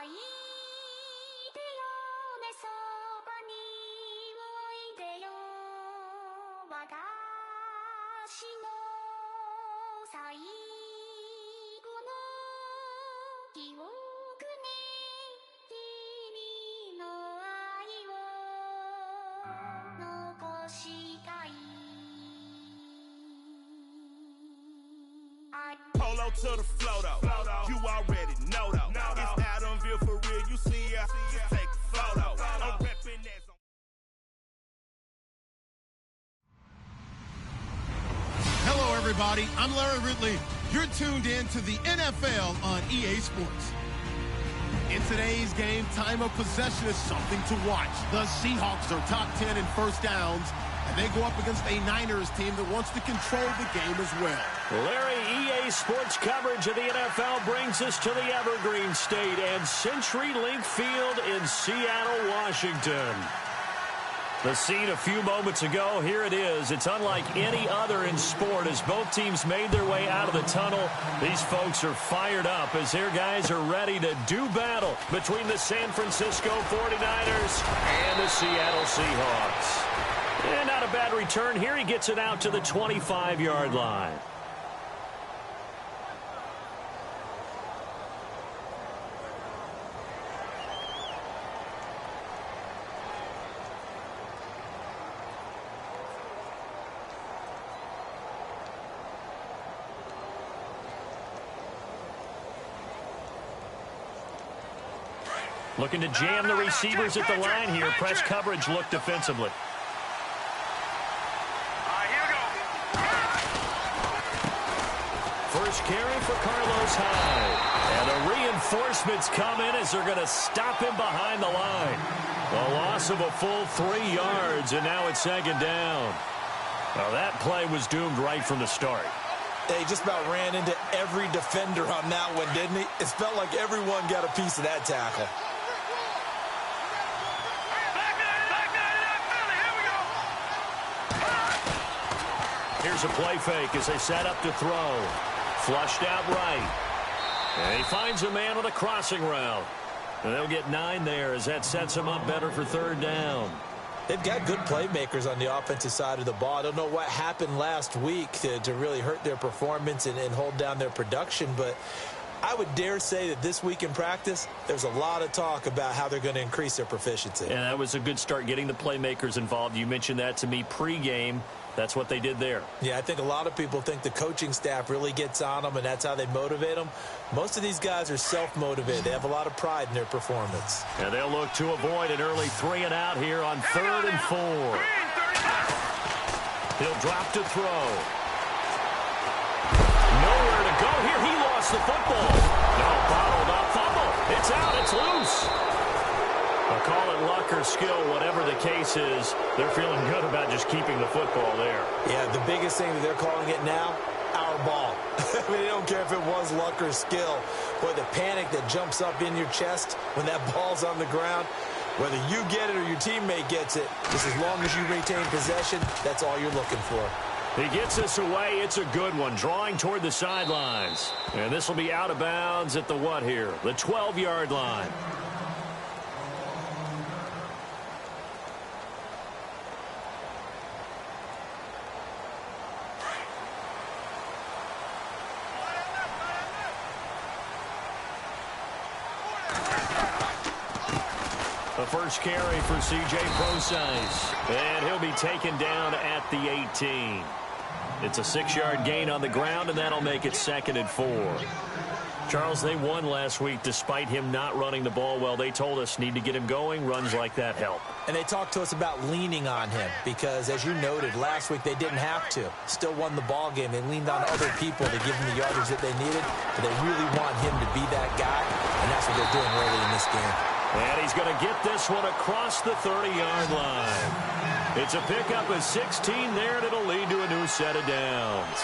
いでよねそばにおいでよ私の最後の記憶に君の愛を残したいPolo to the flow though. You already know though. It's Adamville for real. You see ya. Just take a photo. I'm reppin' as Hello, everybody. I'm Larry Ridley. You're tuned in to the NFL on EA Sports. In today's game, time of possession is something to watch. The Seahawks are top 10 in first downs, and they go up against a Niners team that wants to control the game as well. Larry, EA Sports coverage of the NFL brings us to the Evergreen State and CenturyLink Field in Seattle, Washington. The scene a few moments ago, here it is. It's unlike any other in sport as both teams made their way out of the tunnel. These folks are fired up as their guys are ready to do battle between the San Francisco 49ers and the Seattle Seahawks. And not a bad return here. He gets it out to the 25-yard line. Looking to jam the receivers at the line here. Press coverage look defensively. First carry for Carlos Hyde. And the reinforcements come in as they're going to stop him behind the line. A loss of a full 3 yards, and now it's second down. Well, that play was doomed right from the start. He just about ran into every defender on that one, didn't he? It felt like everyone got a piece of that tackle. Here's a play fake as they set up to throw. Flushed out right. And he finds a man with a crossing route. And they'll get 9 there as that sets him up better for third down. They've got good playmakers on the offensive side of the ball. I don't know what happened last week to really hurt their performance and hold down their production, but I would dare say that this week in practice, there's a lot of talk about how they're going to increase their proficiency. And that was a good start, getting the playmakers involved. You mentioned that to me pregame. That's what they did there. Yeah, I think a lot of people think the coaching staff really gets on them, and that's how they motivate them. Most of these guys are self-motivated. They have a lot of pride in their performance. And they'll look to avoid an early 3 and out here on 3rd and 4. He'll drop to throw. Nowhere to go here. He lost the football. No, bottled up fumble. It's out. It's loose. I'll call it luck or skill, whatever the case is. They're feeling good about just keeping the football there. Yeah, the biggest thing that they're calling it now, our ball. I mean, they don't care if it was luck or skill. Boy, the panic that jumps up in your chest when that ball's on the ground, whether you get it or your teammate gets it, just as long as you retain possession, that's all you're looking for. He gets this away. It's a good one, drawing toward the sidelines. And this will be out of bounds at the what here? The 12-yard line. The first carry for C.J. Prosise, and he'll be taken down at the 18. It's a 6-yard gain on the ground, and that'll make it 2nd and 4. Charles, they won last week despite him not running the ball well. They told us need to get him going. Runs like that help. And they talked to us about leaning on him because, as you noted, last week they didn't have to. Still won the ball game. They leaned on other people to give them the yardage that they needed, but they really want him to be that guy, and that's what they're doing early in this game. And he's going to get this one across the 30-yard line. It's a pickup of 16 there, and it'll lead to a new set of downs.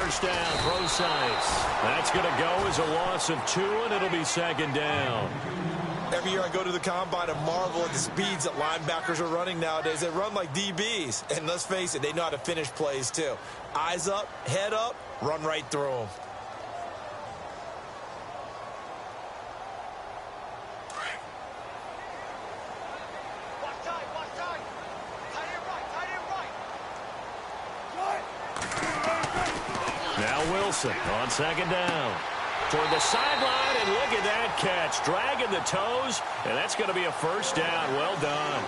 first down. Procise. That's going to go as a loss of 2, and it'll be second down. Every year I go to the combine and marvel at the speeds that linebackers are running nowadays. They run like DBs. And let's face it, they know how to finish plays too. Eyes up, head up, run right through them. Now Wilson on second down. Toward the sideline, and look at that catch. Dragging the toes, and that's going to be a first down. Well done.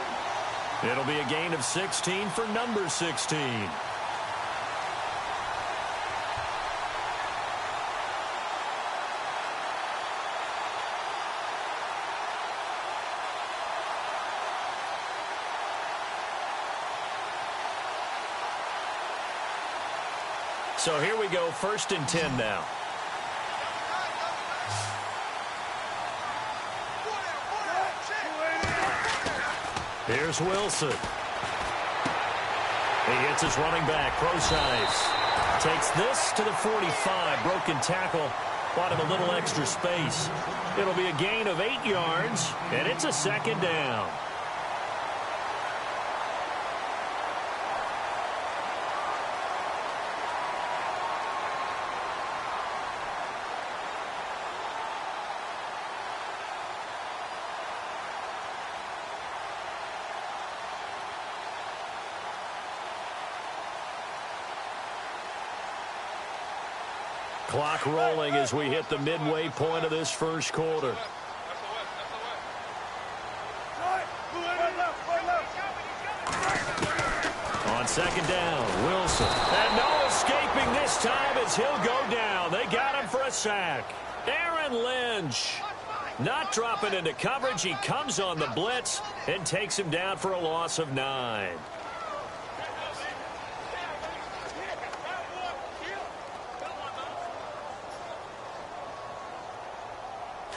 It'll be a gain of 16 for number 16. So here we go, 1st and 10 now. Here's Wilson. He hits his running back, Procise. Takes this to the 45. Broken tackle. Bought him a little extra space. It'll be a gain of 8 yards, and it's a second down. Clock rolling as we hit the midway point of this first quarter. On second down, Wilson. And no escaping this time as he'll go down. They got him for a sack. Aaron Lynch not dropping into coverage. He comes on the blitz and takes him down for a loss of 9.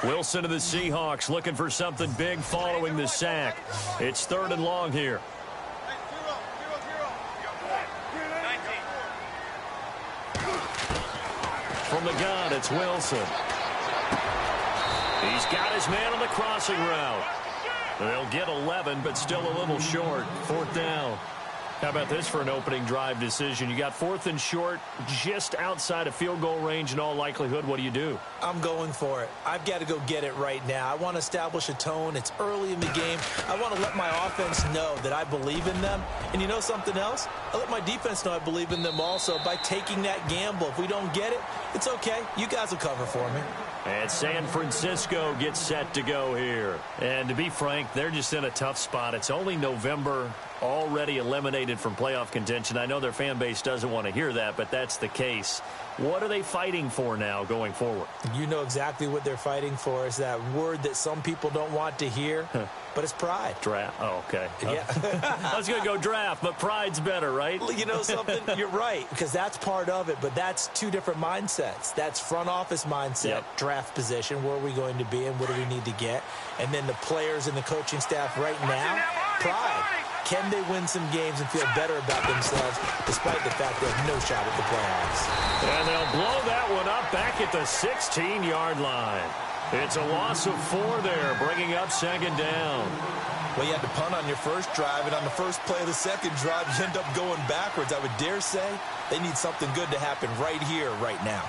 Wilson to the Seahawks looking for something big following the sack. It's 3rd and long here. From the gun, it's Wilson. He's got his man on the crossing route. They'll get 11, but still a little short. 4th down. How about this for an opening drive decision? You got 4th and short, just outside of field goal range in all likelihood. What do you do? I'm going for it. I've got to go get it right now. I want to establish a tone. It's early in the game. I want to let my offense know that I believe in them. And you know something else? I let my defense know I believe in them also by taking that gamble. If we don't get it, it's okay. You guys will cover for me. And San Francisco gets set to go here. And to be frank, they're just in a tough spot. It's only November, already eliminated from playoff contention. I know their fan base doesn't want to hear that, but that's the case. What are they fighting for now going forward? You know exactly what they're fighting for. Is that word that some people don't want to hear, but it's pride. Draft. Oh, okay. Yeah. I was going to go draft, but pride's better, right? You know something? You're right, because that's part of it, but that's 2 different mindsets. That's front office mindset, draft position, where are we going to be and what do we need to get? And then the players and the coaching staff right now, pride. Can they win some games and feel better about themselves despite the fact they have no shot at the playoffs? And they'll blow that one up back at the 16-yard line. It's a loss of 4 there, bringing up second down. Well, you had to punt on your first drive, and on the first play of the second drive, you end up going backwards. I would dare say they need something good to happen right here, right now.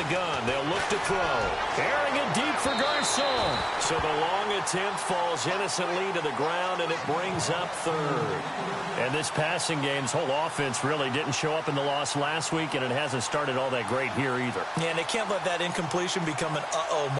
Gun. They'll look to throw. Airing it deep for Garcon. So the long attempt falls innocently to the ground, and it brings up 3rd. And this passing game's whole offense really didn't show up in the loss last week, and it hasn't started all that great here either. Yeah, and they can't let that incompletion become an uh-oh